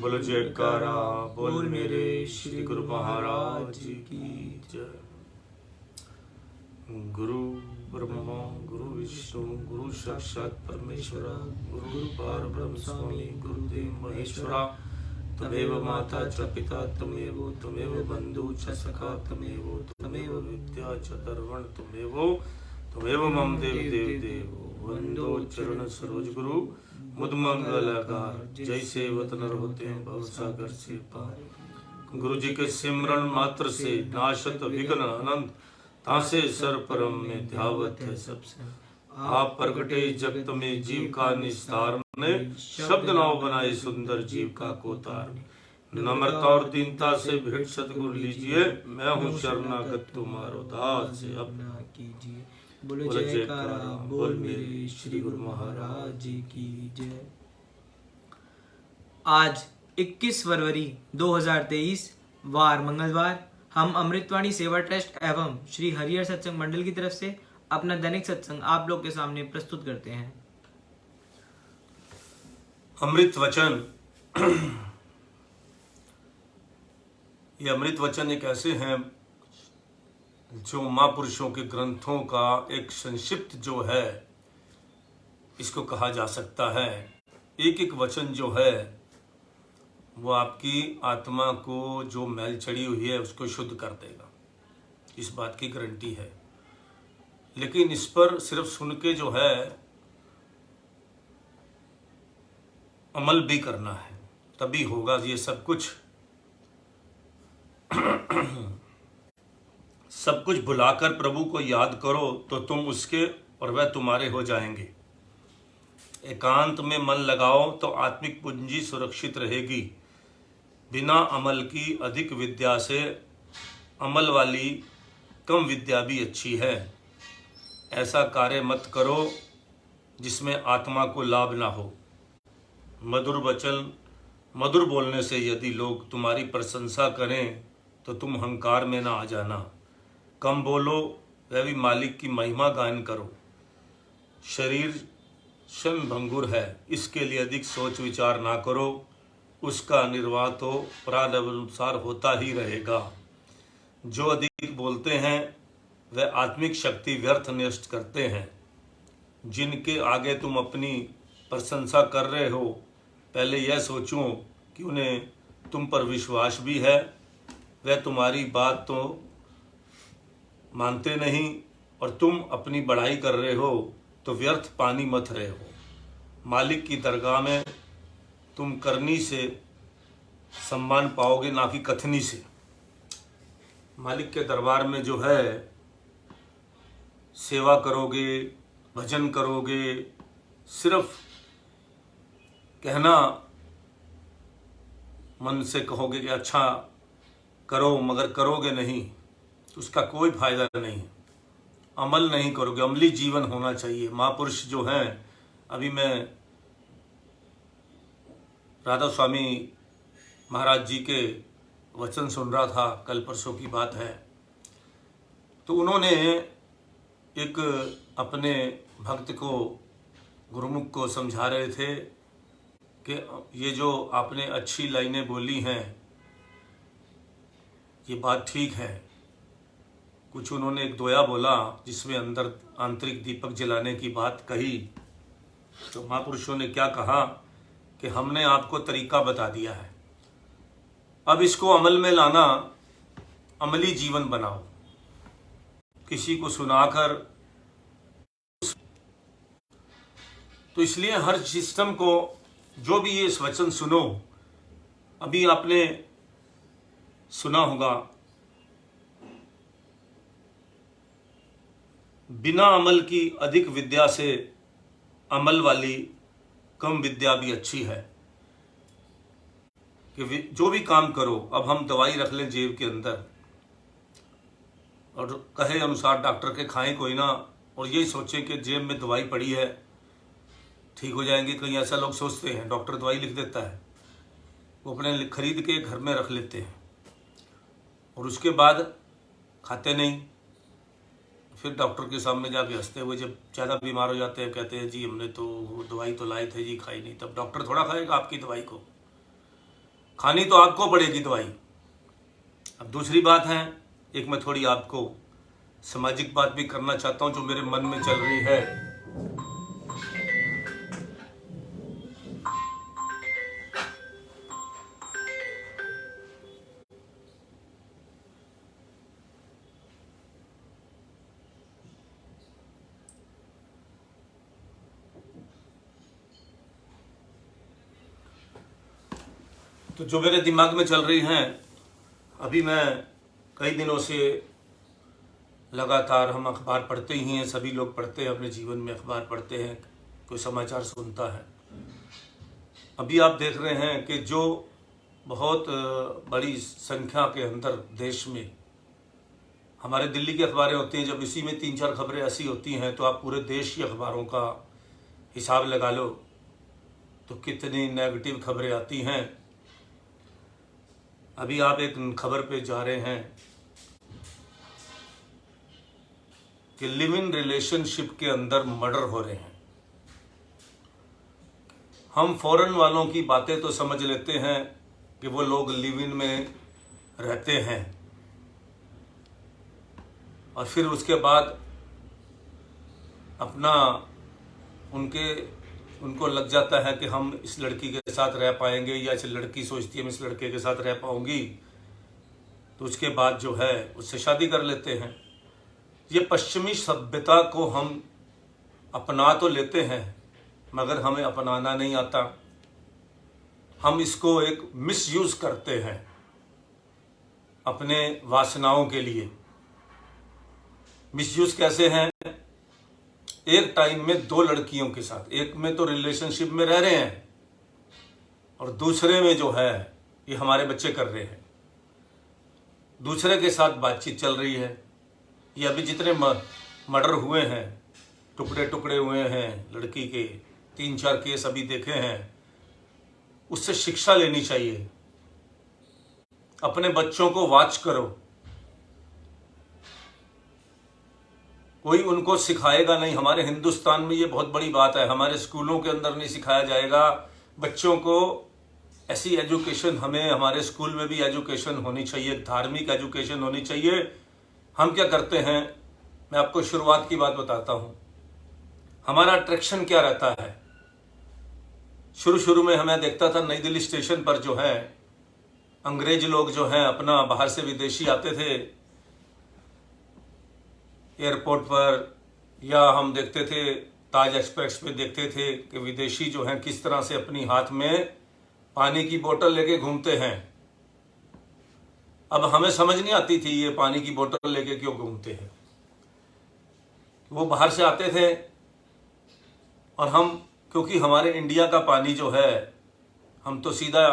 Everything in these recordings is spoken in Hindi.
बोलो जयकारा बोल मेरे श्री गुरु महाराज की जय। गुरु ब्रह्मा गुरु विष्णु गुरु साक्षात परमेश्वरा गुरु पार ब्रह्म स्वामी गुरुदेव महेश्वरा। तमेव माता च पिता तमेव बंधु च सखा तमेव विद्या च दर्वण तमेव मम देव देव देव। वंदो चरण सरोज गुरु मुद मंगलकार। जैसे वतन होते हैं भव सागर से पार। गुरु जी के सिमरन मात्र से नाशत विघ्न अनंत। तासे सर परम में ध्यावत है सबसे। आप प्रगटे जगत में जीव का निस्तार ने। शब्द नाव बनाए सुंदर जीव का कोतार। नम्रता और दीनता से भेंट सतगुरु लीजिए। मैं हूँ शरणागत तुम्हारो दास अपना कीजिए। बोलो जयकारा बोल मेरे श्री गुरु महाराज की जय। आज 21 फरवरी 2023 वार मंगलवार हम अमृतवाणी सेवा ट्रस्ट एवं श्री हरिहर सत्संग मंडल की तरफ से अपना दैनिक सत्संग आप लोग के सामने प्रस्तुत करते हैं। अमृत वचन। ये अमृत वचन एक ऐसे हैं जो महापुरुषों के ग्रंथों का एक संक्षिप्त जो है इसको कहा जा सकता है। एक एक वचन जो है वो आपकी आत्मा को जो मैल चढ़ी हुई है उसको शुद्ध कर देगा, इस बात की गारंटी है। लेकिन इस पर सिर्फ सुन के जो है अमल भी करना है, तभी होगा ये सब कुछ। सब कुछ भुलाकर प्रभु को याद करो तो तुम उसके और वह तुम्हारे हो जाएंगे। एकांत में मन लगाओ तो आत्मिक पूंजी सुरक्षित रहेगी। बिना अमल की अधिक विद्या से अमल वाली कम विद्या भी अच्छी है। ऐसा कार्य मत करो जिसमें आत्मा को लाभ ना हो। मधुर वचन, मधुर बोलने से यदि लोग तुम्हारी प्रशंसा करें तो तुम अहंकार में ना आ जाना। कम बोलो, वह भी मालिक की महिमा गायन करो। शरीर क्षण भंगुर है, इसके लिए अधिक सोच विचार ना करो। उसका निर्वाह तो प्रारब्ध अनुसार होता ही रहेगा। जो अधिक बोलते हैं वह आत्मिक शक्ति व्यर्थ नष्ट करते हैं। जिनके आगे तुम अपनी प्रशंसा कर रहे हो, पहले यह सोचो कि उन्हें तुम पर विश्वास भी है। वह तुम्हारी बात तो मानते नहीं और तुम अपनी बढ़ाई कर रहे हो तो व्यर्थ पानी मत रहे हो। मालिक की दरगाह में तुम करनी से सम्मान पाओगे, ना कि कथनी से। मालिक के दरबार में जो है सेवा करोगे, भजन करोगे, सिर्फ कहना मन से कहोगे कि अच्छा करो, मगर करोगे नहीं तो उसका कोई फायदा नहीं। अमल नहीं करोगे, अमली जीवन होना चाहिए। महापुरुष जो हैं, अभी मैं राधा स्वामी महाराज जी के वचन सुन रहा था, कल परसों की बात है। तो उन्होंने एक अपने भक्त को, गुरुमुख को समझा रहे थे कि ये जो आपने अच्छी लाइनें बोली हैं ये बात ठीक है। कुछ उन्होंने एक दोया बोला जिसमें अंदर आंतरिक दीपक जलाने की बात कही। तो महापुरुषों ने क्या कहा कि हमने आपको तरीका बता दिया है, अब इसको अमल में लाना, अमली जीवन बनाओ। किसी को सुनाकर, तो इसलिए हर सिस्टम को, जो भी ये इस वचन सुनो, अभी आपने सुना होगा, बिना अमल की अधिक विद्या से अमल वाली कम विद्या भी अच्छी है। कि जो भी काम करो, अब हम दवाई रख लें जेब के अंदर और कहे अनुसार डॉक्टर के खाएं कोई ना, और यही सोचें कि जेब में दवाई पड़ी है, ठीक हो जाएंगे। कहीं ऐसा लोग सोचते हैं, डॉक्टर दवाई लिख देता है, वो अपने खरीद के घर में रख लेते हैं और उसके बाद खाते नहीं। फिर डॉक्टर के सामने जाके हंसते हुए जब ज़्यादा बीमार हो जाते हैं, कहते हैं जी हमने तो दवाई तो लाए थे जी, खाई नहीं। तब डॉक्टर थोड़ा खाएगा आपकी दवाई को। खानी तो आपको पड़ेगी दवाई। अब दूसरी बात है, एक मैं थोड़ी आपको सामाजिक बात भी करना चाहता हूं जो मेरे मन में चल रही है। तो जो मेरे दिमाग में चल रही हैं, अभी मैं कई दिनों से लगातार, हम अखबार पढ़ते ही हैं, सभी लोग पढ़ते हैं, अपने जीवन में अखबार पढ़ते हैं, कोई समाचार सुनता है। अभी आप देख रहे हैं कि जो बहुत बड़ी संख्या के अंदर देश में हमारे दिल्ली की अखबारें होती हैं, जब इसी में 3-4 खबरें ऐसी होती हैं तो आप पूरे देश की अखबारों का हिसाब लगा लो तो कितनी नेगेटिव खबरें आती हैं। अभी आप एक खबर पे जा रहे हैं कि लिव इन रिलेशनशिप के अंदर मर्डर हो रहे हैं। हम फॉरेन वालों की बातें तो समझ लेते हैं कि वो लोग लिव इन में रहते हैं, और फिर उसके बाद अपना उनको लग जाता है कि हम इस लड़की के साथ रह पाएंगे, या इस लड़की सोचती है मैं इस लड़के के साथ रह पाऊंगी, तो उसके बाद जो है उससे शादी कर लेते हैं। ये पश्चिमी सभ्यता को हम अपना तो लेते हैं मगर हमें अपनाना नहीं आता। हम इसको एक मिसयूज करते हैं अपने वासनाओं के लिए। मिसयूज कैसे हैं? एक टाइम में 2 लड़कियों के साथ, एक में तो रिलेशनशिप में रह रहे हैं और दूसरे में जो है ये हमारे बच्चे कर रहे हैं, दूसरे के साथ बातचीत चल रही है। ये अभी जितने मर्डर हुए हैं, टुकड़े टुकड़े हुए हैं लड़की के, 3-4 केस अभी देखे हैं, उससे शिक्षा लेनी चाहिए। अपने बच्चों को वॉच करो, कोई उनको सिखाएगा नहीं। हमारे हिंदुस्तान में ये बहुत बड़ी बात है, हमारे स्कूलों के अंदर नहीं सिखाया जाएगा बच्चों को ऐसी एजुकेशन। हमें हमारे स्कूल में भी एजुकेशन होनी चाहिए, धार्मिक एजुकेशन होनी चाहिए। हम क्या करते हैं, मैं आपको शुरुआत की बात बताता हूं। हमारा अट्रैक्शन क्या रहता है? शुरू में हमें देखता था नई दिल्ली स्टेशन पर जो है अंग्रेज लोग जो हैं अपना बाहर से विदेशी आते थे एयरपोर्ट पर, या हम देखते थे ताज एक्सप्रेस पे देखते थे कि विदेशी जो हैं किस तरह से अपनी हाथ में पानी की बोतल लेके घूमते हैं। अब हमें समझ नहीं आती थी ये पानी की बोतल लेके क्यों घूमते हैं। वो बाहर से आते थे और हम, क्योंकि हमारे इंडिया का पानी जो है, हम तो सीधा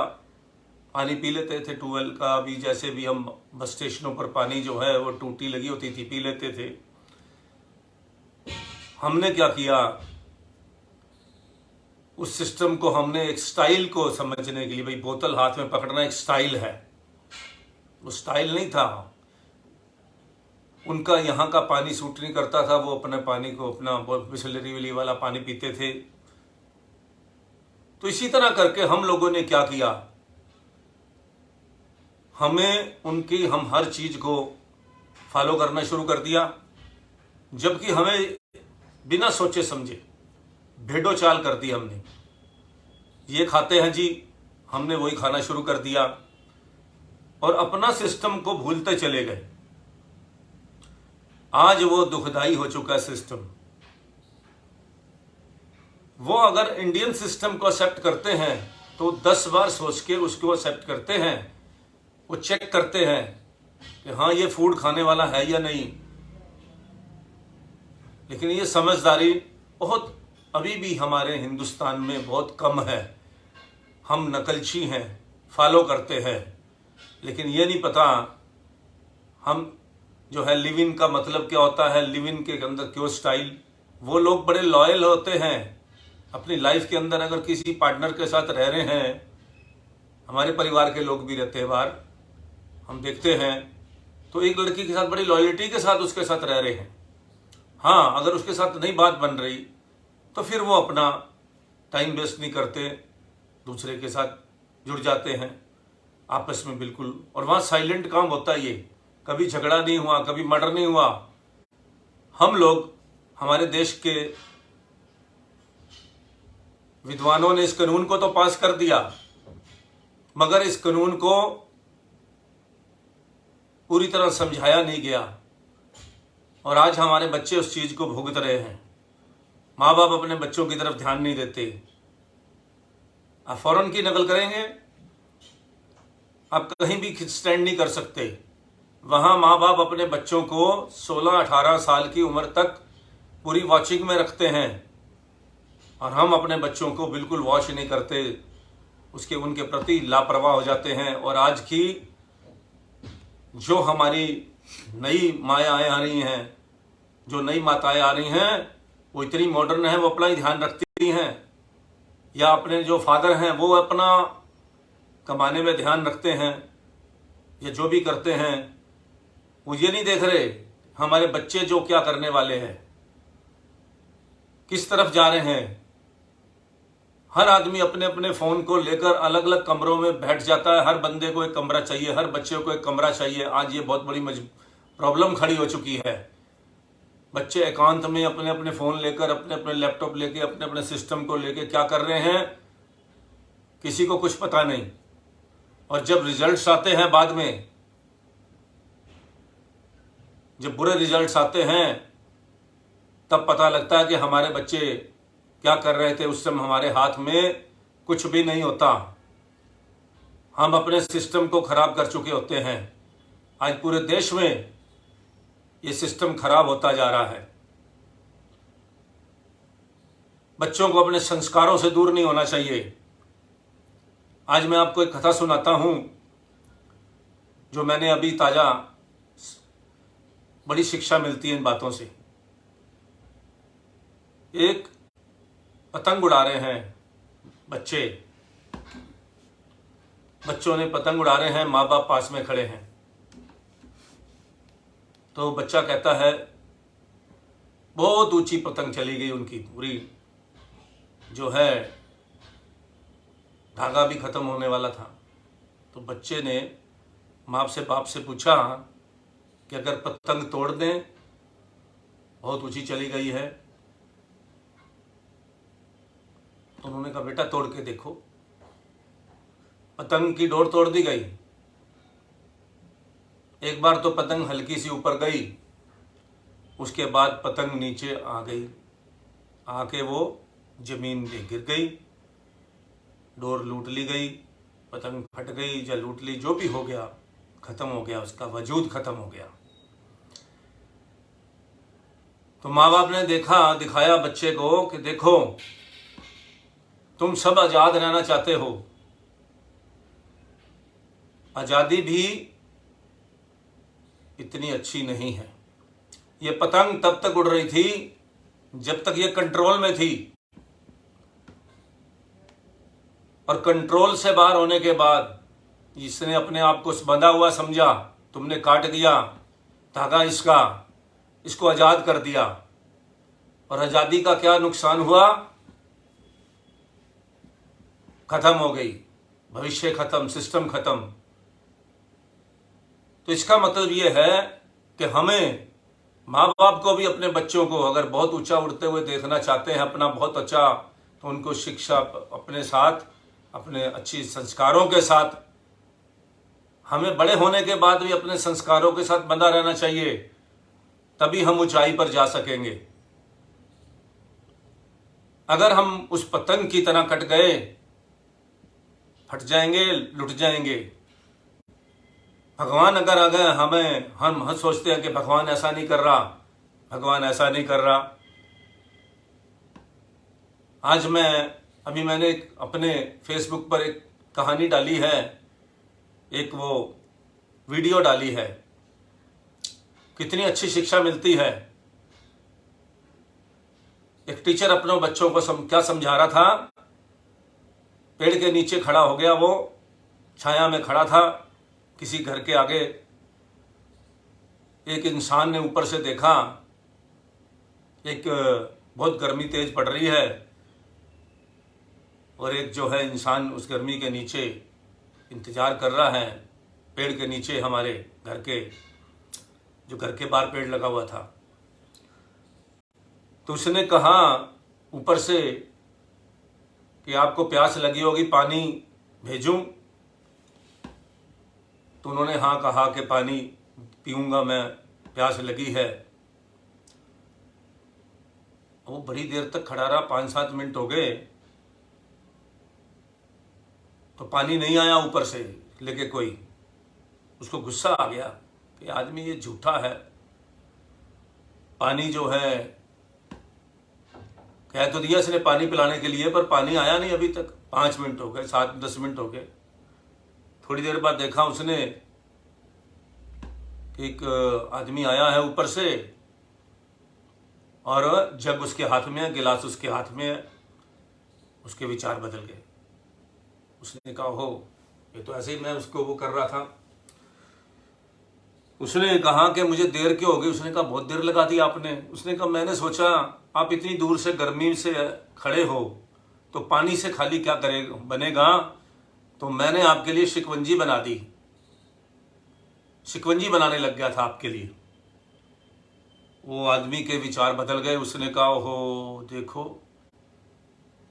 पानी पी लेते थे ट्यूबवेल का भी, जैसे भी हम बस स्टेशनों पर पानी जो है वो टूटी लगी होती थी पी लेते थे। हमने क्या किया, उस सिस्टम को हमने एक स्टाइल को समझने के लिए, भाई बोतल हाथ में पकड़ना एक स्टाइल है, वो स्टाइल नहीं था। उनका यहाँ का पानी सूट नहीं करता था, वो अपने पानी को अपना बिसलरी वाला पानी पीते थे। तो इसी तरह करके हम लोगों ने क्या किया, हम हर चीज को फॉलो करना शुरू कर दिया, जबकि हमें बिना सोचे समझे भेड़ो चाल कर दी हमने। ये खाते हैं जी, हमने वही खाना शुरू कर दिया और अपना सिस्टम को भूलते चले गए। आज वो दुखदाई हो चुका है सिस्टम। वो अगर इंडियन सिस्टम को एक्सेप्ट करते हैं तो 10 बार सोच के उसको एक्सेप्ट करते हैं। वो चेक करते हैं कि हाँ ये फूड खाने वाला है या नहीं। लेकिन ये समझदारी बहुत अभी भी हमारे हिंदुस्तान में बहुत कम है। हम नकलची हैं, फॉलो करते हैं, लेकिन ये नहीं पता हम जो है लिव इन का मतलब क्या होता है, लिव इन के अंदर क्यों स्टाइल। वो लोग बड़े लॉयल होते हैं अपनी लाइफ के अंदर। अगर किसी पार्टनर के साथ रह रहे हैं, हमारे परिवार के लोग भी रहते हैं बाहर, हम देखते हैं, तो एक लड़की के साथ बड़ी लॉयल्टी के साथ उसके साथ रह रहे हैं। हाँ, अगर उसके साथ नहीं बात बन रही तो फिर वो अपना टाइम वेस्ट नहीं करते, दूसरे के साथ जुड़ जाते हैं। आपस में बिल्कुल, और वहाँ साइलेंट काम होता है। ये कभी झगड़ा नहीं हुआ, कभी मर्डर नहीं हुआ। हम लोग, हमारे देश के विद्वानों ने इस कानून को तो पास कर दिया, मगर इस कानून को पूरी तरह समझाया नहीं गया, और आज हमारे बच्चे उस चीज को भुगत रहे हैं। माँ बाप अपने बच्चों की तरफ ध्यान नहीं देते। आप फॉरेन की नकल करेंगे, आप कहीं भी स्टैंड नहीं कर सकते। वहां माँ बाप अपने बच्चों को 16-18 साल की उम्र तक पूरी वॉचिंग में रखते हैं, और हम अपने बच्चों को बिल्कुल वॉच नहीं करते, उसके उनके प्रति लापरवाह हो जाते हैं। और आज की जो हमारी नई मायाएं आ रही हैं, जो नई माताएं आ रही हैं, वो इतनी मॉडर्न है, वो अपना ही ध्यान रखती हैं, या अपने जो फादर हैं वो अपना कमाने में ध्यान रखते हैं, या जो भी करते हैं, वो ये नहीं देख रहे हमारे बच्चे जो क्या करने वाले हैं, किस तरफ जा रहे हैं। हर आदमी अपने अपने फोन को लेकर अलग अलग कमरों में बैठ जाता है। हर बंदे को एक कमरा चाहिए, हर बच्चे को एक कमरा चाहिए। आज ये बहुत बड़ी प्रॉब्लम खड़ी हो चुकी है। बच्चे एकांत में अपने अपने फोन लेकर, अपने अपने लैपटॉप लेके, अपने अपने सिस्टम को लेके क्या कर रहे हैं, किसी को कुछ पता नहीं। और जब रिजल्ट्स आते हैं बाद में, जब बुरे रिजल्ट्स आते हैं, तब पता लगता है कि हमारे बच्चे क्या कर रहे थे। उस समय हमारे हाथ में कुछ भी नहीं होता, हम अपने सिस्टम को खराब कर चुके होते हैं। आज पूरे देश में ये सिस्टम खराब होता जा रहा है। बच्चों को अपने संस्कारों से दूर नहीं होना चाहिए। आज मैं आपको एक कथा सुनाता हूं, जो मैंने अभी ताजा, बड़ी शिक्षा मिलती है इन बातों से। एक पतंग उड़ा रहे हैं बच्चों ने पतंग उड़ा रहे हैं, माँ बाप पास में खड़े हैं। तो बच्चा कहता है, बहुत ऊंची पतंग चली गई उनकी, पूरी जो है धागा भी खत्म होने वाला था। तो बच्चे ने माँ से बाप से पूछा कि अगर पतंग तोड़ दें, बहुत ऊंची चली गई है। तो उन्होंने कहा, बेटा तोड़ के देखो। पतंग की डोर तोड़ दी गई। एक बार तो पतंग हल्की सी ऊपर गई, उसके बाद पतंग नीचे आ गई, आके वो जमीन पे गिर गई, डोर लूट ली गई, पतंग फट गई या लूट ली, जो भी हो गया, खत्म हो गया, उसका वजूद खत्म हो गया। तो माँ बाप ने दिखाया बच्चे को कि देखो, तुम सब आजाद रहना चाहते हो, आजादी भी इतनी अच्छी नहीं है। ये पतंग तब तक उड़ रही थी जब तक ये कंट्रोल में थी, और कंट्रोल से बाहर होने के बाद इसने अपने आप को बंधा हुआ समझा, तुमने काट दिया धागा इसको आजाद कर दिया। और आजादी का क्या नुकसान हुआ? खत्म हो गई, भविष्य खत्म, सिस्टम खत्म। तो इसका मतलब यह है कि हमें, माँ बाप को भी अपने बच्चों को अगर बहुत ऊंचा उड़ते हुए देखना चाहते हैं, अपना बहुत अच्छा, तो उनको शिक्षा अपने साथ, अपने अच्छी संस्कारों के साथ, हमें बड़े होने के बाद भी अपने संस्कारों के साथ बंधा रहना चाहिए, तभी हम ऊंचाई पर जा सकेंगे। अगर हम उस पतंग की तरह कट गए, फट जाएंगे, लुट जाएंगे। भगवान अगर आ गए, हम सोचते हैं कि भगवान ऐसा नहीं कर रहा, भगवान ऐसा नहीं कर रहा। आज मैंने अपने फेसबुक पर एक कहानी डाली है, एक वो वीडियो डाली है, कितनी अच्छी शिक्षा मिलती है। एक टीचर अपने बच्चों को क्या समझा रहा था, पेड़ के नीचे खड़ा हो गया, वो छाया में खड़ा था किसी घर के आगे। एक इंसान ने ऊपर से देखा, एक बहुत गर्मी तेज पड़ रही है, और एक जो है इंसान उस गर्मी के नीचे इंतज़ार कर रहा है पेड़ के नीचे, हमारे घर के, जो घर के बाहर पेड़ लगा हुआ था। तो उसने कहा ऊपर से कि आपको प्यास लगी होगी, पानी भेजूं? तो उन्होंने हाँ कहा कि पानी पीऊंगा मैं, प्यास लगी है। वो बड़ी देर तक खड़ा रहा, 5-7 मिनट हो गए, तो पानी नहीं आया ऊपर से लेके कोई। उसको गुस्सा आ गया कि आदमी ये झूठा है, पानी जो है कह तो दिया इसने पानी पिलाने के लिए, पर पानी आया नहीं अभी तक। 5 मिनट हो गए, 7-10 मिनट हो गए। थोड़ी देर बाद देखा उसने कि एक आदमी आया है ऊपर से, और जग उसके हाथ में है, गिलास उसके हाथ में है। उसके विचार बदल गए। उसने कहा हो, ये तो ऐसे ही मैं उसको वो कर रहा था। उसने कहा कि मुझे देर क्यों हो गई? उसने कहा बहुत देर लगा दी आपने। उसने कहा मैंने सोचा आप इतनी दूर से गर्मी से खड़े हो तो पानी से खाली क्या करेगा बनेगा, तो मैंने आपके लिए शिकंजी बना दी, शिकंजी बनाने लग गया था आपके लिए। वो आदमी के विचार बदल गए। उसने कहा हो देखो,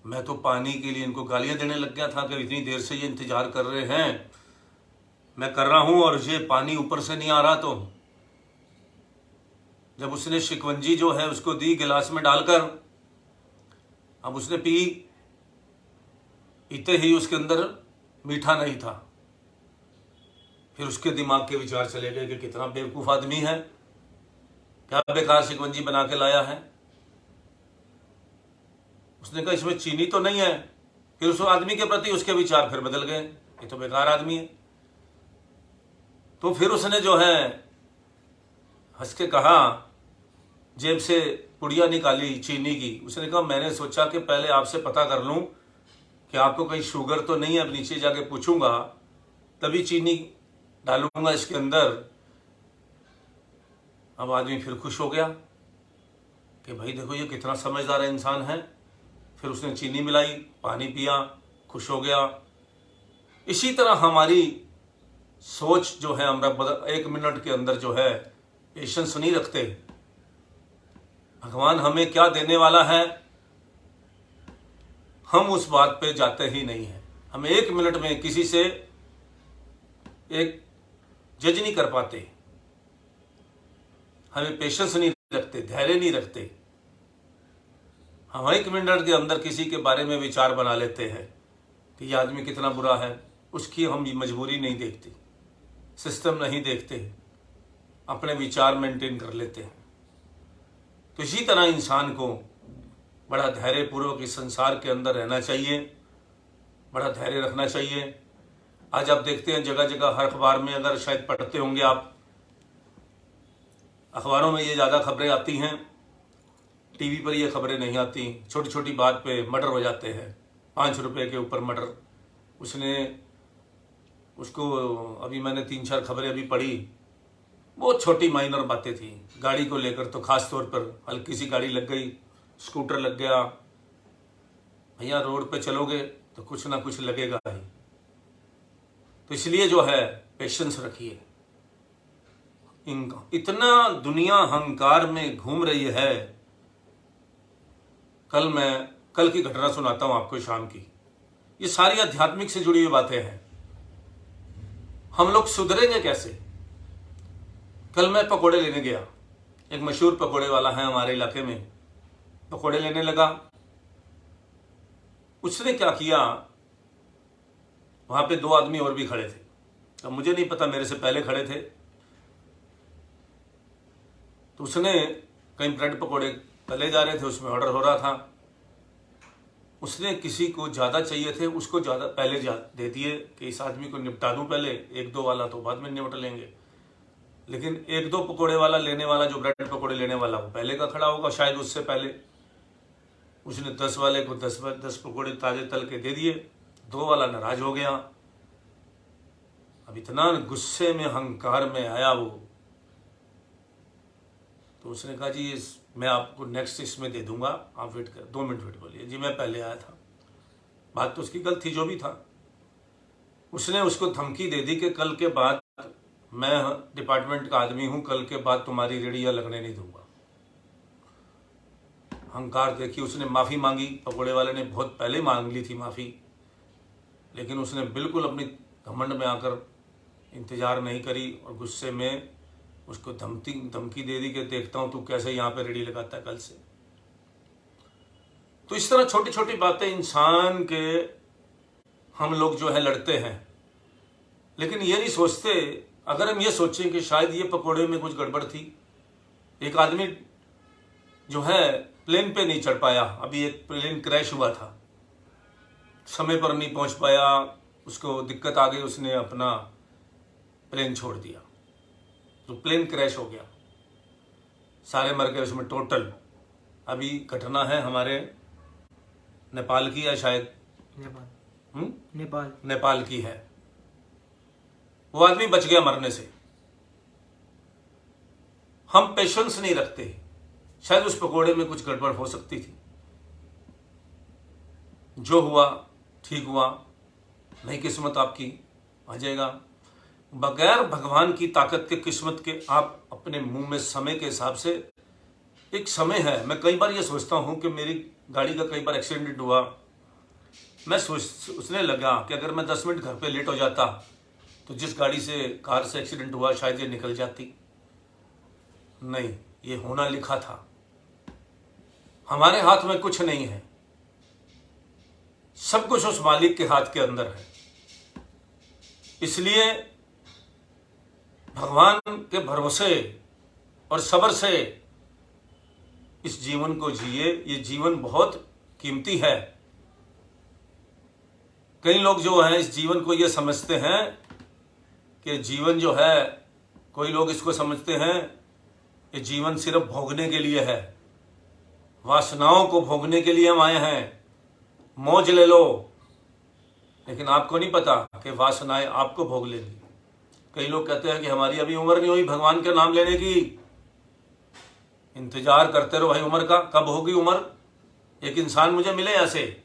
मैं तो पानी के लिए इनको गालियां देने लग गया था कि इतनी देर से ये इंतजार कर रहे हैं, मैं कर रहा हूं और ये पानी ऊपर से नहीं आ रहा। तो जब उसने शिकंजी जो है उसको दी गिलास में डालकर, अब उसने पीते ही उसके अंदर मीठा नहीं था। फिर उसके दिमाग के विचार चले गए कि कितना बेवकूफ आदमी है, क्या बेकार शिकंजी बना के लाया है। उसने कहा इसमें चीनी तो नहीं है। फिर उस आदमी के प्रति उसके विचार फिर बदल गए, ये तो बेकार आदमी है। तो फिर उसने जो है हंस के कहा, जेब से पुड़िया निकाली चीनी की। उसने कहा मैंने सोचा कि पहले आपसे पता कर लूं कि आपको कहीं शुगर तो नहीं है, अब नीचे जाके पूछूंगा तभी चीनी डालूंगा इसके अंदर। अब आदमी फिर खुश हो गया कि भाई देखो ये कितना समझदार इंसान है। फिर उसने चीनी मिलाई, पानी पिया, खुश हो गया। इसी तरह हमारी सोच जो है, हम 1 मिनट के अंदर जो है पेशेंस नहीं रखते। भगवान हमें क्या देने वाला है हम उस बात पे जाते ही नहीं है। हम 1 मिनट में किसी से एक जज नहीं कर पाते, हमें पेशेंस नहीं रखते, धैर्य नहीं रखते। हम 1 मिनट के अंदर किसी के बारे में विचार बना लेते हैं कि यह आदमी कितना बुरा है। उसकी हम मजबूरी नहीं देखते, सिस्टम नहीं देखते, अपने विचार मेंटेन कर लेते हैं। तो इसी तरह इंसान को बड़ा धैर्यपूर्वक इस संसार के अंदर रहना चाहिए, बड़ा धैर्य रखना चाहिए। आज आप देखते हैं जगह जगह हर अखबार में, अगर शायद पढ़ते होंगे आप, अखबारों में ये ज़्यादा खबरें आती हैं, टीवी पर ये खबरें नहीं आती। छोटी छोटी बात पे मर्डर हो जाते हैं, 5 रुपए के ऊपर मर्डर। उसको अभी मैंने 3-4 खबरें अभी पढ़ी, बहुत छोटी माइनर बातें थी। गाड़ी को लेकर तो खास तौर पर हल्की सी गाड़ी लग गई, स्कूटर लग गया। भैया रोड पे चलोगे तो कुछ ना कुछ लगेगा ही। तो इसलिए जो है पेशेंस रखिए। इतना दुनिया अहंकार में घूम रही है। कल की घटना सुनाता हूं आपको शाम की। ये सारी आध्यात्मिक से जुड़ी हुई बातें हैं। हम लोग सुधरेंगे कैसे? कल मैं पकोड़े लेने गया, एक मशहूर पकोड़े वाला है हमारे इलाके में, पकोड़े लेने लगा। उसने क्या किया, वहां पे 2 आदमी और भी खड़े थे। अब मुझे नहीं पता, मेरे से पहले खड़े थे। तो उसने कहीं ब्रेड पकोड़े तले जा रहे थे, उसमें ऑर्डर हो रहा था। उसने किसी को ज़्यादा चाहिए थे, उसको ज़्यादा पहले दे दिए कि इस आदमी को निपटा दूं पहले, 1-2 वाला तो बाद में निपट लेंगे। लेकिन 1-2 पकोड़े वाला लेने वाला, जो ब्रेड पकोड़े लेने वाला, वो पहले का खड़ा होगा शायद उससे पहले। उसने 10 वाले को 10 पकोड़े ताजे तल के दे दिए। 2 वाला नाराज हो गया। अब इतना गुस्से में, अहंकार में आया वो, तो उसने कहा जी मैं आपको नेक्स्ट इसमें दे दूंगा, आप वेट कर, 2 मिनट वेट बोलिए। जी मैं पहले आया था। बात तो उसकी गलत थी जो भी था। उसने उसको धमकी दे दी कि कल के बाद, मैं डिपार्टमेंट का आदमी हूं, कल के बाद तुम्हारी रेडियां लगने नहीं दूंगा। अहंकार देखिए, उसने माफ़ी मांगी, पकोड़े वाले ने बहुत पहले मांग ली थी माफ़ी, लेकिन उसने बिल्कुल अपनी घमंड में आकर इंतजार नहीं करी और गुस्से में उसको धमकी दे दी कि देखता हूं तू कैसे यहाँ पे रेडी लगाता है कल से। तो इस तरह छोटी छोटी बातें इंसान के हम लोग जो है लड़ते हैं, लेकिन ये नहीं सोचते। अगर हम ये सोचें कि शायद ये पकोड़े में कुछ गड़बड़ थी, एक आदमी जो है प्लेन पे नहीं चढ़ पाया, अभी एक प्लेन क्रैश हुआ था, समय पर नहीं पहुंच पाया, उसको दिक्कत आ गई, उसने अपना प्लेन छोड़ दिया, तो प्लेन क्रैश हो गया, सारे मर गए उसमें टोटल। अभी घटना है हमारे नेपाल की है शायद, नेपाल की है। वो आदमी बच गया मरने से। हम पेशेंस नहीं रखते, शायद उस पकोड़े में कुछ गड़बड़ हो सकती थी, जो हुआ ठीक हुआ, नहीं किस्मत आपकी आ जाएगा। बगैर भगवान की ताकत के, किस्मत के, आप अपने मुंह में समय के हिसाब से, एक समय है। मैं कई बार ये सोचता हूं कि मेरी गाड़ी का कई बार एक्सीडेंट हुआ, मैं सोचने लगा कि अगर मैं 10 मिनट घर पे लेट हो जाता तो जिस गाड़ी से, कार से एक्सीडेंट हुआ, शायद ये निकल जाती। नहीं, ये होना लिखा था। हमारे हाथ में कुछ नहीं है, सब कुछ उस मालिक के हाथ के अंदर है। इसलिए भगवान के भरोसे और सब्र से इस जीवन को जिए। ये जीवन बहुत कीमती है। कई लोग जो हैं इस जीवन को ये समझते हैं कि जीवन जो है, कोई लोग इसको समझते हैं कि जीवन सिर्फ भोगने के लिए है, वासनाओं को भोगने के लिए हम आए हैं, मौज ले लो। लेकिन आपको नहीं पता कि वासनाएं आपको भोग लेंगी। कई लोग कहते हैं कि हमारी अभी उम्र नहीं हुई भगवान का नाम लेने की। इंतजार करते रहो भाई उम्र का, कब होगी उम्र। एक इंसान मुझे मिले ऐसे,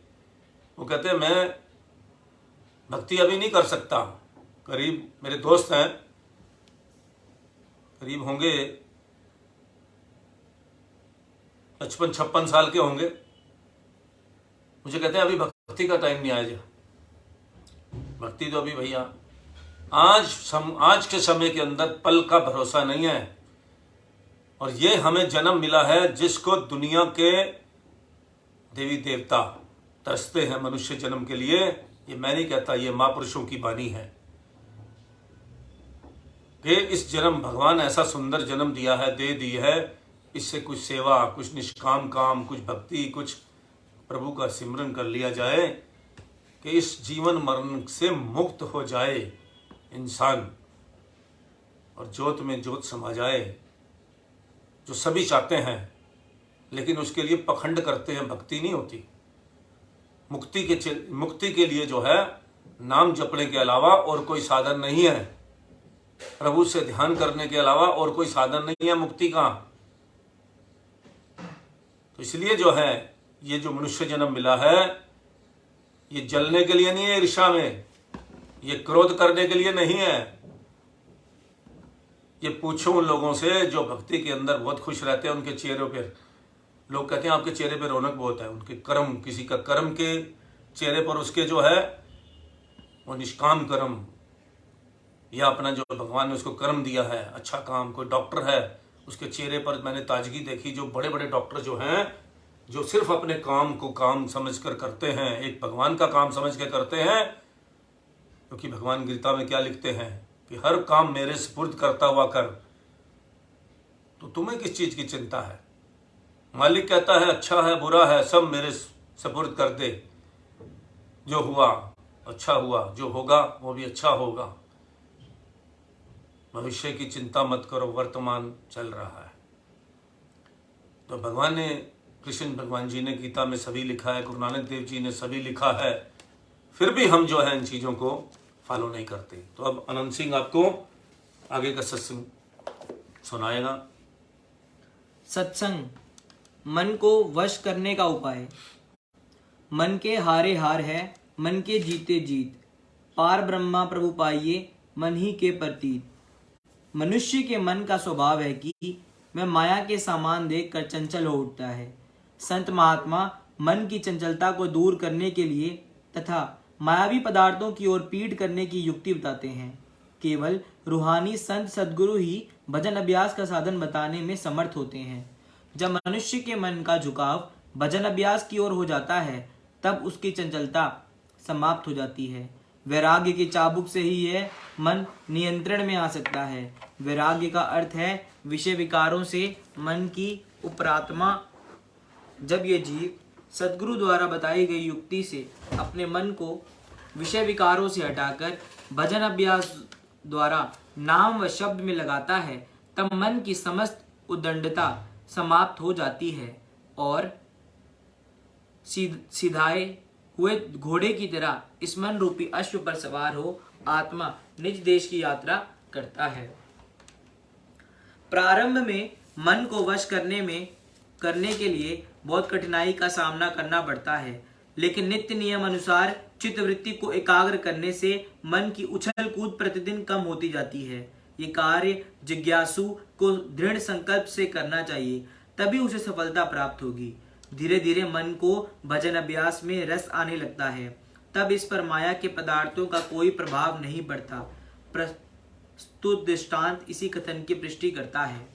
वो कहते हैं मैं भक्ति अभी नहीं कर सकता। करीब मेरे दोस्त हैं, करीब होंगे 55-56 साल के होंगे। मुझे कहते हैं अभी भक्ति का टाइम नहीं आया। भक्ति तो अभी भैया आज के समय के अंदर पल का भरोसा नहीं है। और ये हमें जन्म मिला है जिसको दुनिया के देवी देवता तरसते हैं मनुष्य जन्म के लिए। ये मैं नहीं कहता, ये महापुरुषों की बानी है कि इस जन्म भगवान ऐसा सुंदर जन्म दिया है, दे दी है, इससे कुछ सेवा, कुछ निष्काम काम, कुछ भक्ति, कुछ प्रभु का सिमरन कर लिया जाए कि इस जीवन मरण से मुक्त हो जाए इंसान और ज्योत में ज्योत समा जाए, जो सभी चाहते हैं। लेकिन उसके लिए पखंड करते हैं, भक्ति नहीं होती। मुक्ति के लिए जो है नाम जपने के अलावा और कोई साधन नहीं है, प्रभु से ध्यान करने के अलावा और कोई साधन नहीं है मुक्ति का। तो इसलिए जो है ये जो मनुष्य जन्म मिला है, ये जलने के लिए नहीं है ईर्ष्या में, ये क्रोध करने के लिए नहीं है। ये पूछो उन लोगों से जो भक्ति के अंदर बहुत खुश रहते हैं, उनके चेहरों पर लोग कहते हैं आपके चेहरे पर रौनक बहुत है। उनके कर्म, किसी का कर्म के चेहरे पर उसके जो है वो निष्काम कर्म, या अपना जो भगवान ने उसको कर्म दिया है अच्छा काम। कोई डॉक्टर है, उसके चेहरे पर मैंने ताजगी देखी। जो बड़े बड़े डॉक्टर जो हैं, जो सिर्फ अपने काम को काम समझकर करते हैं, एक भगवान का काम समझ के करते हैं। क्योंकि भगवान गीता में क्या लिखते हैं कि हर काम मेरे सुपुर्द करता हुआ कर। तो तुम्हें किस चीज की चिंता है। मालिक कहता है अच्छा है बुरा है सब मेरे सुपुर्द कर दे, जो हुआ अच्छा हुआ, जो होगा वो भी अच्छा होगा। भविष्य की चिंता मत करो, वर्तमान चल रहा है। तो भगवान ने, कृष्ण भगवान जी ने गीता में सभी लिखा है, गुरु नानक देव जी ने सभी लिखा है, फिर भी हम जो है इन चीज़ों को फॉलो नहीं करते। तो अब अनंत सिंह आपको आगे का सत्संग सुनाएगा। सत्संग, मन को वश करने का उपाय। मन के हारे हार है, मन के जीते जीत। पार ब्रह्मा प्रभु पाइये मन ही के प्रतीत। मनुष्य के मन का स्वभाव है कि वह माया के सामान देखकर चंचल हो उठता है। संत महात्मा मन की चंचलता को दूर करने के लिए तथा मायावी पदार्थों की ओर पीढ़ करने की युक्ति बताते हैं। केवल रूहानी संत सद्गुरु ही भजन अभ्यास का साधन बताने में समर्थ होते हैं। जब मनुष्य के मन का झुकाव भजन अभ्यास की ओर हो जाता है तब उसकी चंचलता समाप्त हो जाती है। वैराग्य के चाबुक से ही यह मन नियंत्रण में आ सकता है। वैराग्य का अर्थ है विषय विकारों से मन की उपरात्मा। जब ये जीव सद्गुरु द्वारा बताई गई युक्ति से अपने मन को विषय विकारों से हटाकर भजन अभ्यास द्वारा नाम व शब्द में लगाता है तब मन की समस्त उद्दंडता समाप्त हो जाती है और सीधाए हुए घोड़े की तरह इस मन रूपी अश्व पर सवार हो आत्मा निज देश की यात्रा करता है। प्रारंभ में मन को वश करने के लिए बहुत कठिनाई का सामना करना पड़ता है, लेकिन नित्य नियम अनुसार चित्तवृत्ति को एकाग्र करने से मन की उछल कूद प्रतिदिन कम होती जाती है। ये कार्य जिज्ञासु को दृढ़ संकल्प से करना चाहिए, तभी उसे सफलता प्राप्त होगी। धीरे धीरे मन को भजन अभ्यास में रस आने लगता है, तब इस पर माया के पदार्थों का कोई प्रभाव नहीं पड़ता। प्रस्तुत दृष्टांत इसी कथन की पुष्टि करता है।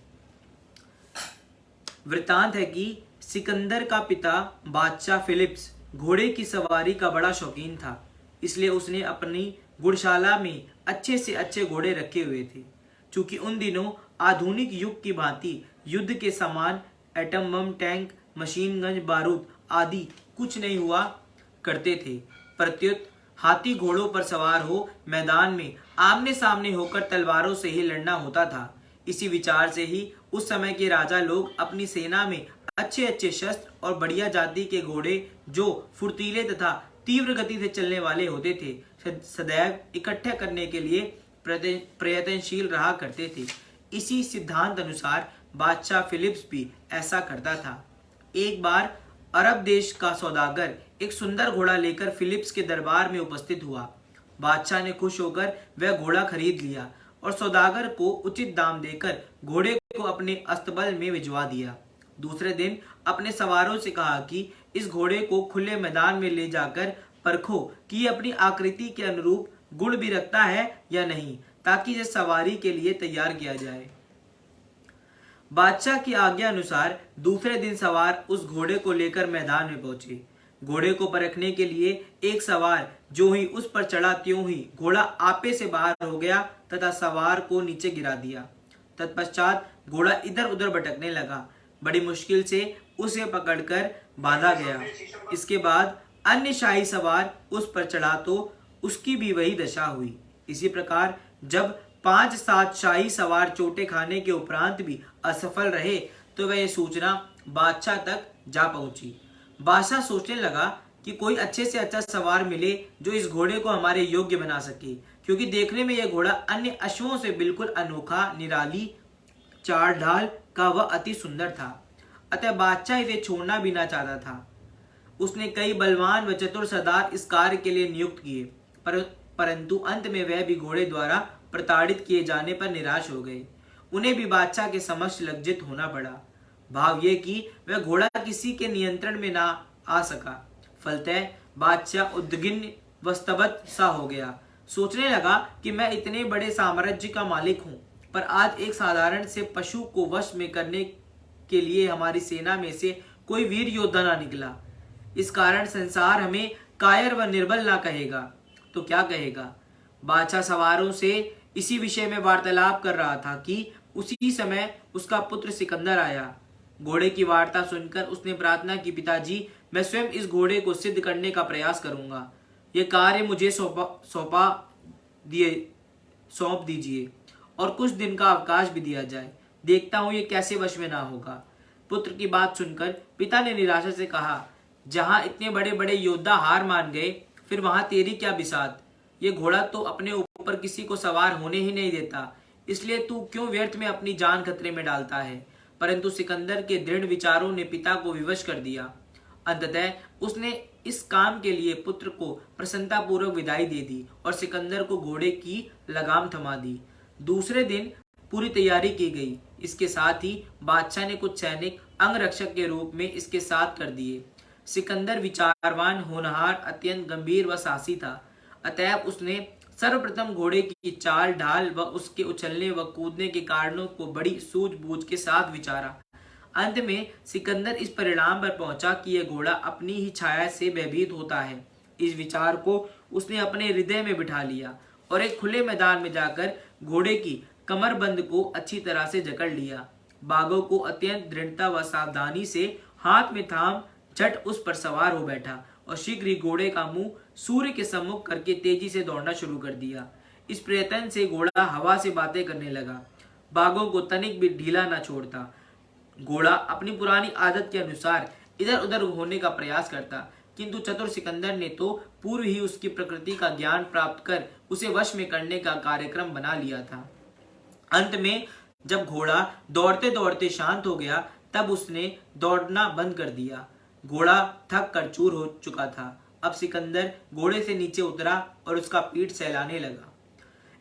वृतांत है कि सिकंदर का पिता बादशाह फिलिप्स घोड़े की सवारी का बड़ा शौकीन था, इसलिए उसने अपनी गुड़शाला में अच्छे से अच्छे घोड़े रखे हुए थे। चूंकि उन दिनों आधुनिक युग की भांति युद्ध के सामान atom bomb, tank, machine gun, बारूद आदि कुछ नहीं हुआ करते थे, प्रत्युत हाथी घोड़ों पर सवार हो मैदान में आमने सामने होकर तलवारों से ही लड़ना होता था। इसी विचार से ही उस समय के राजा लोग अपनी सेना में अच्छे अच्छे शस्त्र और बढ़िया जाति के घोड़े जो फुर्तीले तथा तीव्र गति से चलने वाले होते थे सदैव इकट्ठा करने के लिए प्रयत्नशील रहा करते थे। इसी सिद्धांत अनुसार बादशाह फिलिप्स भी ऐसा करता था। एक बार अरब देश का सौदागर एक सुंदर घोड़ा लेकर फिलिप्स के दरबार में उपस्थित हुआ। बादशाह ने खुश होकर वह घोड़ा खरीद लिया और सौदागर को उचित दाम देकर घोड़े को अपने अस्तबल में भिजवा दिया। दूसरे दिन अपने सवारों से कहा कि इस घोड़े को खुले मैदान में ले जाकर परखो कि ये अपनी आकृति के अनुरूप गुण भी रखता है या नहीं, ताकि इसे सवारी के लिए तैयार किया जाए। बादशाह की आज्ञा अनुसार दूसरे दिन सवार उस घोड़े को लेकर मैदान में पहुंचे। घोड़े को परखने के लिए एक सवार जो ही उस पर चढ़ा त्यों ही घोड़ा आपे से बाहर हो गया तथा सवार को नीचे गिरा दिया। तत्पश्चात घोड़ा इधर उधर भटकने लगा। बड़ी मुश्किल से उसे पकड़कर बांधा गया। इसके बाद अन्य शाही सवार उस पर चढ़ा तो उसकी भी वही दशा हुई। इसी प्रकार जब 5-7 शाही सवार चोटें खाने के उपरांत भी असफल रहे तो वह सूचना बादशाह तक जा पहुंची। बादशाह सोचने लगा कि कोई अच्छे से अच्छा सवार मिले जो इस घोड़े को हमारे योग्य बना सके, क्योंकि देखने में यह घोड़ा अन्य अश्वों से बिल्कुल अनोखा, निराली चाल ढाल का वह अति सुंदर था। अतः बादशाह इसे छोड़ना भी ना चाहता था। उसने कई बलवान व चतुर सरदार इस कार्य के लिए नियुक्त किए, परंतु अंत में वह भी घोड़े द्वारा प्रताड़ित किए जाने पर निराश हो गए। उन्हें भी बादशाह के समक्ष लज्जित होना पड़ा। भाव ये कि वह घोड़ा किसी के नियंत्रण में ना आ सका। फलतः बादशाह उद्विग्न व स्तब्ध सा हो गया। सोचने लगा कि मैं इतने बड़े साम्राज्य का मालिक हूँ, पर आज एक साधारण से पशु को वश में करने के लिए हमारी सेना में से कोई वीर योद्धा ना निकला। इस कारण संसार हमें कायर व निर्बल ना कहेगा तो क्या कहेगा। बादशाह सवारों से इसी विषय में वार्तालाप कर रहा था कि उसी समय उसका पुत्र सिकंदर आया। घोड़े की वार्ता सुनकर उसने प्रार्थना की, पिताजी, मैं स्वयं इस घोड़े को सिद्ध करने का प्रयास करूंगा। यह कार्य मुझे सौंप दीजिए और कुछ दिन का अवकाश भी दिया जाए। देखता हूं ये कैसे वश में ना होगा। पुत्र की बात सुनकर पिता ने निराशा से कहा, जहां इतने बड़े बड़े योद्धा हार मान गए, फिर वहां तेरी क्या बिसात। ये घोड़ा तो अपने ऊपर किसी को सवार होने ही नहीं देता, इसलिए तू क्यों व्यर्थ में अपनी जान खतरे में डालता है। परंतु सिकंदर के दृढ़ विचारों ने पिता को विवश कर दिया अंततः उसने इस काम के लिए पुत्र को प्रसन्नतापूर्वक विदाई दे दी और सिकंदर को घोड़े की लगाम थमा दी। दूसरे दिन पूरी तैयारी की गई। इसके साथ ही बादशाह ने कुछ सैनिक अंगरक्षक के रूप में इसके साथ कर दिए। सिकंदर विचारवान, होनहार, अत्यंत गंभीर व साहसी था। अतएव उसने सर्वप्रथम घोड़े की चाल ढाल व उसके उछलने व कूदने के कारणों को बड़ी सूझबूझ के साथ विचारा। अंत में सिकंदर इस परिणाम पर पहुंचा कि यह घोड़ा अपनी ही छाया से भयभीत होता है। इस विचार को उसने अपने हृदय में बिठा लिया और एक खुले मैदान में जाकर घोड़े की कमरबंद को अच्छी तरह से जकड़ लिया। बागों को अत्यंत दृढ़ता व सावधानी से हाथ में थाम झट उस पर सवार हो बैठा और शीघ्र ही घोड़े का मुंह सूर्य के सम्मुख करके तेजी से दौड़ना शुरू कर दिया। इस प्रयत्न से घोड़ा हवा से बातें करने लगा। बागों को तनिक भी ढीला न छोड़ता। घोड़ा अपनी पुरानी आदत के अनुसार इधर उधर होने का प्रयास करता, किंतु चतुर सिकंदर ने तो पूर्व ही उसकी प्रकृति का ज्ञान प्राप्त कर उसे वश में करने का कार्यक्रम बना लिया था। अंत में जब घोड़ा दौड़ते दौड़ते शांत हो गया, तब उसने दौड़ना बंद कर दिया। घोड़ा थक कर चूर हो चुका था। अब सिकंदर घोड़े से नीचे उतरा और उसका पीठ सहलाने लगा।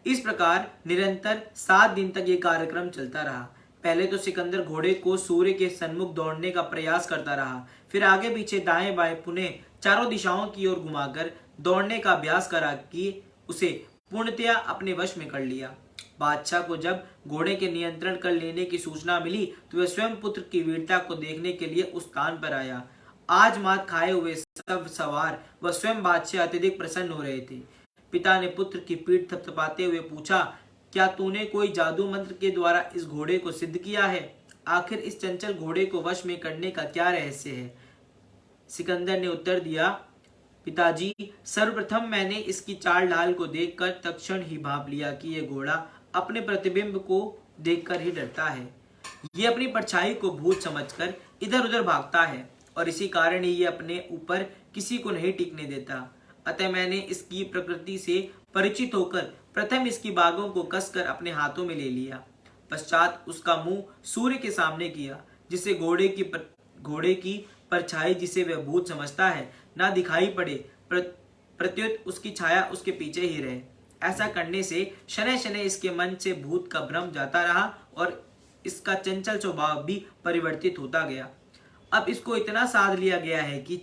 इस प्रकार निरंतर 7 दिन तक ये कार्यक्रम चलता रहा। पहले तो सिकंदर घोड़े को सूर्य के सन्मुख दौड़ने का प्रयास करता रहा, फिर आगे पीछे दाएं बाएं पुनः चारों दिशाओं की ओर घुमाकर दौड़ने का अभ्यास करा कि उसे पूर्णतया अपने वश में कर लिया। बादशाह को जब घोड़े के नियंत्रण कर लेने की सूचना मिली तो वह स्वयं पुत्र की वीरता को देखने के लिए उस स्थान पर आया। आज मात खाए हुए सब सवार व स्वयं बादशाह अत्यधिक प्रसन्न हो रहे थे। पिता ने पुत्र की पीठ थपथपाते हुए पूछा, क्या तूने कोई जादू मंत्र के द्वारा इस घोड़े को सिद्ध किया है? आखिर इस चंचल घोड़े को वश में करने का क्या रहस्य है? सिकंदर ने उत्तर दिया, पिताजी, सर्वप्रथम मैंने इसकी चाल ढाल को देखकर तत्क्षण ही भांप लिया कि यह घोड़ा अपने प्रतिबिंब को देखकर ही डरता है। ये अपनी परछाई को भूत समझकर इधर उधर भागता है और इसी कारण ही ये अपने ऊपर किसी को नहीं टिकने देता। अतः मैंने इसकी प्रकृति से परिचित होकर प्रथम इसकी बागों को कसकर अपने हाथों में ले लिया। पश्चात उसका मुंह सूर्य के सामने किया, जिससे घोड़े की परछाई जिसे वह भूत समझता है ना दिखाई पड़े, प्रत्युत उसकी छाया उसके पीछे ही रहे। ऐसा करने से शनै शनै इसके मन से भूत का भ्रम जाता रहा और इसका चंचल स्वभाव भी परिवर्तित होता गया। अब इसको इतना साध लिया गया है कि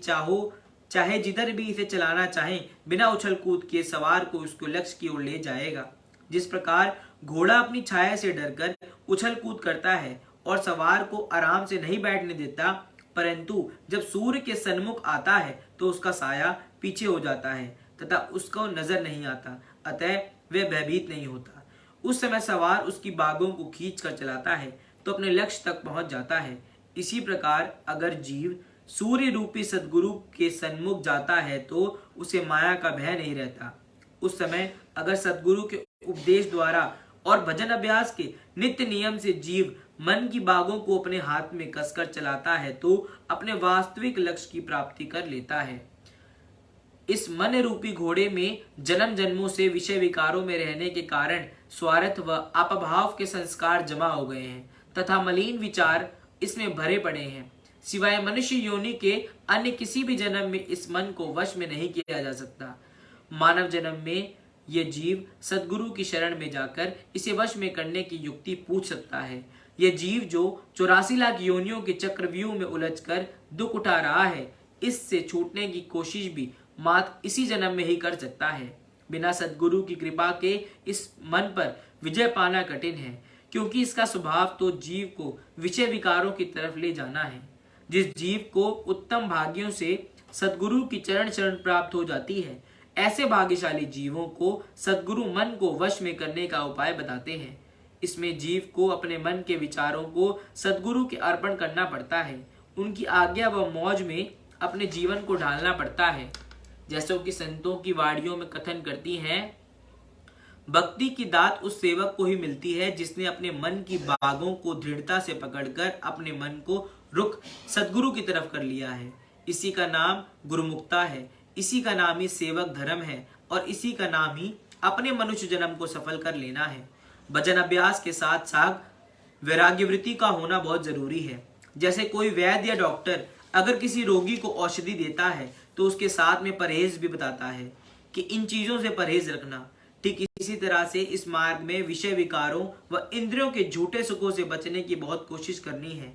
चाहे जिधर भी इसे चलाना चाहे, बिना उछल कूद के सवार को उसको लक्ष्य की ओर ले जाएगा। जिस प्रकार घोड़ा अपनी छाया से डरकर उछल कूद करता है और सवार को आराम से नहीं बैठने देता, परंतु जब सूर्य के सन्मुख आता है तो उसका साया पीछे हो जाता है तथा उसको नजर नहीं आता, अतः वह भयभीत नहीं होता। उस समय सवार उसकी बागों को खींच कर चलाता है तो अपने लक्ष्य तक पहुंच जाता है। इसी प्रकार अगर जीव सूर्य रूपी सद्गुरु के सन्मुख जाता है तो उसे माया का भय नहीं रहता। उस समय अगर सद्गुरु के उपदेश द्वारा और भजन अभ्यास के नित्य नियम से जीव मन की बागों को अपने हाथ में कसकर चलाता है तो अपने वास्तविक लक्ष्य की प्राप्ति कर लेता है। इस मन रूपी घोड़े में जन्म जन्मों से विषय विकारों में रहने के कारण स्वार्थ व अपभाव के संस्कार जमा हो गए हैं तथा मलिन विचार इसमें भरे पड़े हैं। सिवाय मनुष्य योनि के अन्य किसी भी जन्म में इस मन को वश में नहीं किया जा सकता। मानव जन्म में यह जीव सद्गुरु की शरण में जाकर इसे वश में करने की युक्ति पूछ सकता है। यह जीव जो 84 लाख योनियों के चक्रव्यूह में उलझकर दुख उठा रहा है, इससे छूटने की कोशिश भी मात्र इसी जन्म में ही कर सकता है। बिना सद्गुरु की कृपा के इस मन पर विजय पाना कठिन है, क्योंकि इसका स्वभाव तो जीव को विषय विकारों की तरफ ले जाना है। जिस जीव को उत्तम भाग्यों से सद्गुरु की चरण शरण प्राप्त हो जाती है, ऐसे भाग्यशाली जीवों को सद्गुरु मन को वश में करने का उपाय बताते हैं। इसमें जीव को अपने मन के विचारों को सद्गुरु के अर्पण करना पड़ता है। उनकी आज्ञा व मौज में अपने जीवन को ढालना पड़ता है। जैसे कि संतों की वाणियों में कथन करती हैं, भक्ति की दात उस सेवक को ही मिलती है जिसने अपने मन की बागों को दृढ़ता से पकड़कर अपने मन को रुख सद्गुरु की तरफ कर लिया है। इसी का नाम गुरुमुक्ता है, इसी का नाम ही सेवक धर्म है और इसी का नाम ही अपने मनुष्य जन्म को सफल कर लेना है। भजन अभ्यास के साथ साथ वैराग्य वृत्ति का होना बहुत जरूरी है। जैसे कोई वैद्य या डॉक्टर अगर किसी रोगी को औषधि देता है तो उसके साथ में परहेज भी बताता है कि इन चीजों से परहेज रखना। ठीक इसी तरह से इस मार्ग में विषय विकारों व इंद्रियों के झूठे सुखों से बचने की बहुत कोशिश करनी है।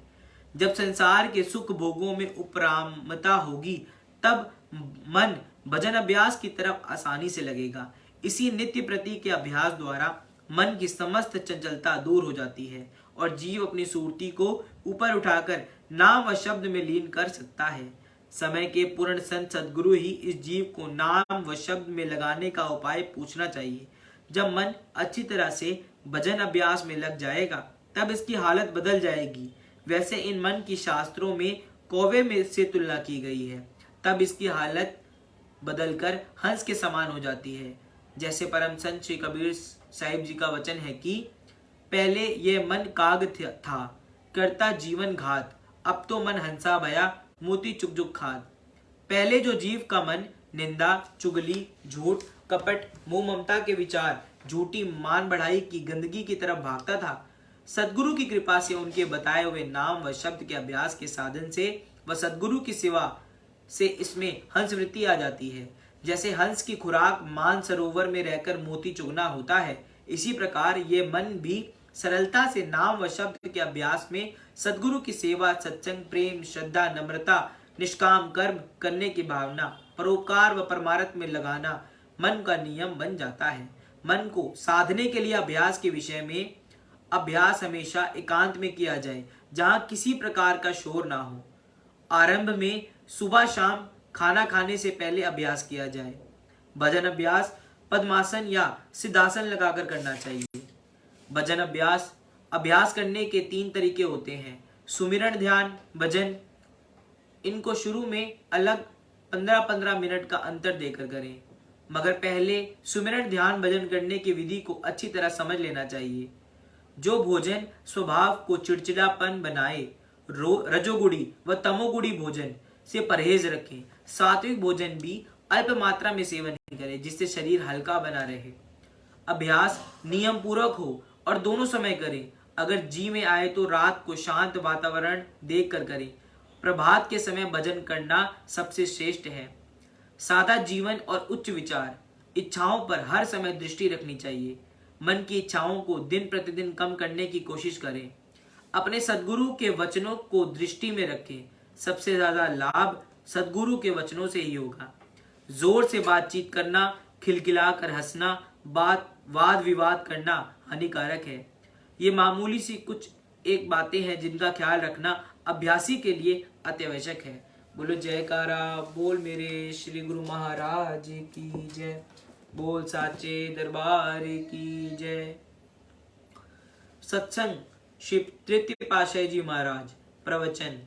जब संसार के सुख भोगों में उपरामता होगी तब मन भजन अभ्यास की तरफ आसानी से लगेगा। इसी नित्य प्रति के अभ्यास द्वारा मन की समस्त चंचलता दूर हो जाती है और जीव अपनी सुरती को ऊपर उठाकर नाम व शब्द में लीन कर सकता है। समय के पूर्ण संत सद्गुरु ही इस जीव को नाम व शब्द में लगाने का उपाय पूछना चाहिए। जब मन अच्छी तरह से भजन अभ्यास में लग जाएगा तब इसकी हालत बदल जाएगी। वैसे इन मन की शास्त्रों में कौवे में से तुलना की गई है, तब इसकी हालत बदलकर हंस के समान हो जाती है। जैसे परम संत श्री कबीर साहिब जी का वचन है कि पहले ये मन काग था करता जीवन घात, अब तो मन हंसा भया मोती चुक चुक खात। पहले जो जीव का मन निंदा, चुगली, झूठ, कपट, मोह ममता के विचार, झूठी मान बढ़ाई की गंदगी की तरफ भागता था, सदगुरु की कृपा से उनके बताए हुए नाम व शब्द के अभ्यास के साधन से व सदगुरु की सेवा से इसमें हंस वृत्ति आ जाती है। जैसे हंस की खुराक मान सरोवर में रहकर मोती चुगना होता है, इसी प्रकार ये मन भी सरलता से नाम व शब्द के अभ्यास में सदगुरु की सेवा, सत्संग, प्रेम, श्रद्धा, नम्रता, निष्काम कर्म करने की भावना, परोपकार व परमार्थ में लगाना मन का नियम बन जाता है। मन को साधने के लिए अभ्यास के विषय में अभ्यास हमेशा एकांत में किया जाए, जहां किसी प्रकार का शोर ना हो। आरंभ में सुबह शाम खाना खाने से पहले अभ्यास किया जाए। भजन अभ्यास पद्मासन या सिद्धासन लगाकर करना चाहिए। भजन अभ्यास करने के 3 तरीके होते हैं, सुमिरन, ध्यान, भजन। इनको शुरू में अलग 15-15 मिनट का अंतर देकर करें, मगर पहले सुमिरन, ध्यान, भजन करने की विधि को अच्छी तरह समझ लेना चाहिए। जो भोजन स्वभाव को चिड़चिड़ापन बनाए, रजोगुड़ी व तमोगुड़ी भोजन से परहेज रखें। सात्विक भोजन भी अल्प मात्रा में सेवन करें, जिससे शरीर हल्का बना रहे। अभ्यास नियम पूर्वक हो और दोनों समय करें। अगर जी में आए तो रात को शांत वातावरण देख कर करें। प्रभात के समय भजन करना सबसे श्रेष्ठ है। सादा जीवन और उच्च विचार, इच्छाओं पर हर समय दृष्टि रखनी चाहिए। मन की इच्छाओं को दिन प्रतिदिन कम करने की कोशिश करें। अपने सद्गुरु के वचनों को दृष्टि में रखें। सबसे ज्यादा लाभ सद्गुरु के वचनों से ही होगा। जोर से बातचीत करना, खिलखिलाकर हंसना, वाद विवाद करना हानिकारक है। ये मामूली सी कुछ एक बातें हैं जिनका ख्याल रखना अभ्यासी के लिए अत्यावश्यक है। बोलो जयकारा बोल मेरे श्री गुरु महाराज की जय। बोल साचे दरबार की जय। सत्संग श्री तृतीय पातशाही जी महाराज। प्रवचन।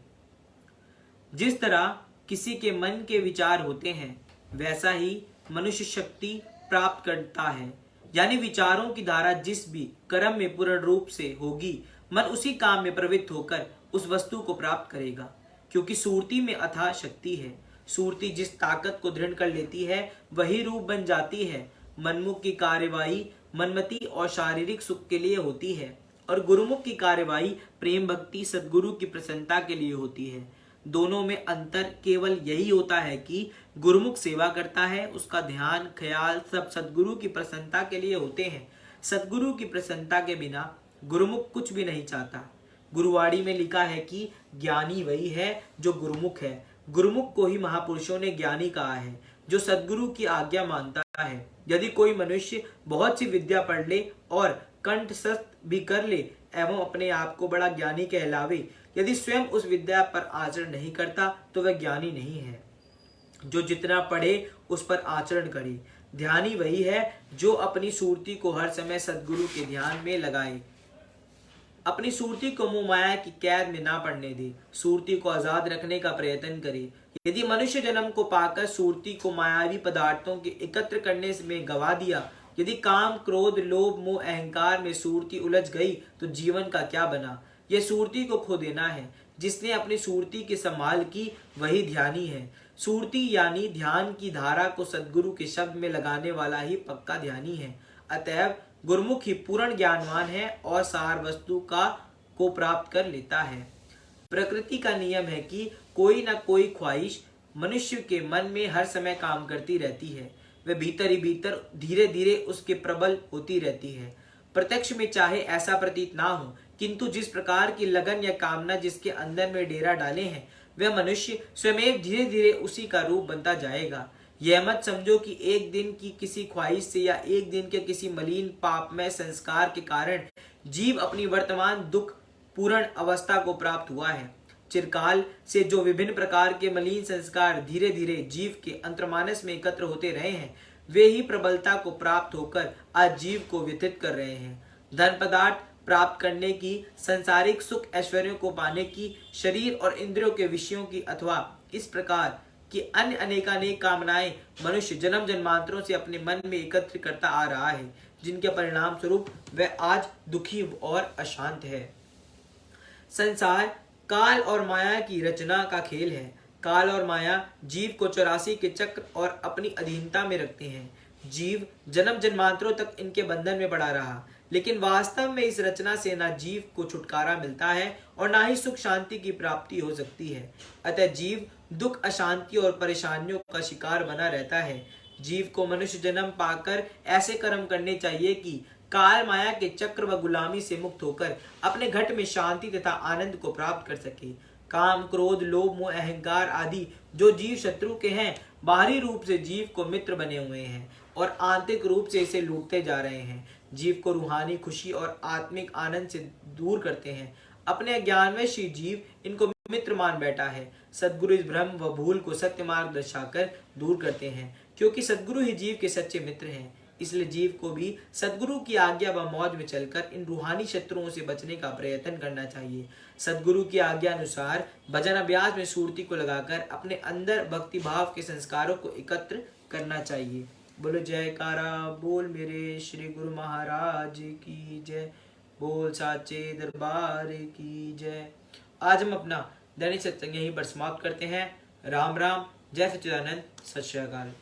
जिस तरह किसी के मन के विचार होते हैं, वैसा ही मनुष्य शक्ति प्राप्त करता है। यानी विचारों की धारा जिस भी कर्म में पूर्ण रूप से होगी, मन उसी काम में प्रवृत्त होकर उस वस्तु को प्राप्त करेगा। क्योंकि सुरती में अथाह शक्ति है। सुरती जिस ताकत को दृढ़ कर लेती है, वही रूप बन जाती है। मनमुख की कार्यवाही मनमति और शारीरिक सुख के लिए होती है, और गुरुमुख की कार्यवाही प्रेम, भक्ति, सद्गुरु की प्रसन्नता के लिए होती है। दोनों में अंतर केवल यही होता है कि गुरुमुख सेवा करता है, उसका ध्यान ख्याल सब सद्गुरु की प्रसन्नता के लिए होते हैं। सद्गुरु की प्रसन्नता के बिना गुरुमुख कुछ भी नहीं चाहता। गुरुवाणी में लिखा है कि ज्ञानी वही है जो गुरुमुख है। गुरुमुख को ही महापुरुषों ने ज्ञानी कहा है, जो सद्गुरु की आज्ञा मानता है। यदि कोई मनुष्य बहुत सी विद्या पढ़ ले और कंठस्थ भी कर ले एवं अपने आप को बड़ा ज्ञानी कहलावे, यदि स्वयं उस विद्या पर आचरण नहीं करता तो वह ज्ञानी नहीं है। जो जितना पढ़े उस पर आचरण करे। ध्यानी वही है जो अपनी सुरती को हर समय सद्गुरु के ध्यान में लगाए। अपनी सुरती को मोह माया की कैद में ना पड़ने दे। सुरती को आजाद रखने का प्रयत्न करे। यदि मनुष्य जन्म को पाकर सुरती को मायावी पदार्थों के एकत्र करने में गवा दिया, यदि काम, क्रोध, लोभ, मोह, अहंकार में सुरती उलझ गई, तो जीवन का क्या बना। यह सुरती को खो देना है। जिसने अपनी सुरती की संभाल की वही ध्यानी है। सुरती यानी ध्यान की धारा को सद्गुरु के शब्द में लगाने वाला ही पक्का ध्यानी है। अतएव गुरुमुख ही पूर्ण ज्ञानवान है और सार वस्तु को प्राप्त कर लेता है। प्रकृति का नियम है कि कोई ना कोई ख्वाहिश मनुष्य के मन में हर समय काम करती रहती है। वह भीतर ही भीतर धीरे धीरे उसके प्रबल होती रहती है। प्रत्यक्ष में चाहे ऐसा प्रतीत ना हो, किंतु जिस प्रकार की लगन या कामना जिसके अंदर में डेरा डाले हैं, वह मनुष्य स्वयं धीरे धीरे उसी का रूप बनता जाएगा। यह मत समझो कि एक दिन की किसी ख्वाहिश से या एक दिन के किसी मलिन पापमय संस्कार के कारण जीव अपनी वर्तमान दुख पूर्ण अवस्था को प्राप्त हुआ है। चिरकाल से जो विभिन्न प्रकार के मलिन संस्कार धीरे धीरे जीव के अंतर्मानस में एकत्र होते रहे हैं, वे ही प्रबलता को प्राप्त होकर आज जीव को व्यथित कर रहे हैं। धन पदार्थ प्राप्त करने की, सांसारिक सुख ऐश्वर्यों को पाने की, शरीर और इंद्रियों के विषयों की अथवा इस प्रकार की अन्य अनेकानेक कामनाएं मनुष्य जन्म जन्मांतरों से अपने मन में एकत्र करता आ रहा है, जिनके परिणाम स्वरूप वह आज दुखी और अशांत है। संसार काल और माया की रचना का खेल है। काल और माया जीव को 84 के चक्र और अपनी अधीनता में रखते हैं। जीव जन्म जन्मांतरों तक इनके बंधन में पड़ा रहा, लेकिन वास्तव में इस रचना से ना जीव को छुटकारा मिलता है और ना ही सुख शांति की प्राप्ति हो सकती है। अतः जीव दुख, अशांति और परेशानियों का शिकार बना रहता है। जीव को मनुष्य जन्म पाकर ऐसे कर्म करने चाहिए कि काल माया के चक्र व गुलामी से मुक्त होकर अपने घट में शांति तथा आनंद को प्राप्त कर सके। काम, क्रोध, लोभ, मोह, अहंकार आदि जो जीव शत्रु के हैं, बाहरी रूप से जीव को मित्र बने हुए हैं और आंतरिक रूप से इसे लूटते जा रहे हैं। जीव को रूहानी खुशी और आत्मिक आनंद से दूर करते हैं। अपने अज्ञानवश ही जीव इनको मित्र मान बैठा है। सद्गुरु इस भ्रम व भूल को सत्य मार्ग दर्शाकर दूर करते हैं, क्योंकि सद्गुरु ही जीव के सच्चे मित्र हैं। इसलिए जीव को भी सद्गुरु की आज्ञा व मौज में चलकर इन रूहानी शत्रुओं से बचने का प्रयत्न करना चाहिए। सद्गुरु की आज्ञा अनुसार भजन अभ्यास में सुरती को लगाकर अपने अंदर भक्ति भाव के संस्कारों को एकत्र करना चाहिए। बोलो जयकारा बोल मेरे श्री गुरु महाराज की जय। बोल साचे दरबार की जय। आज हम अपना दैनिक सत्संग यहीं पर समाप्त करते हैं। राम राम, जय सच्चिदानंद, सत श्री अकाल।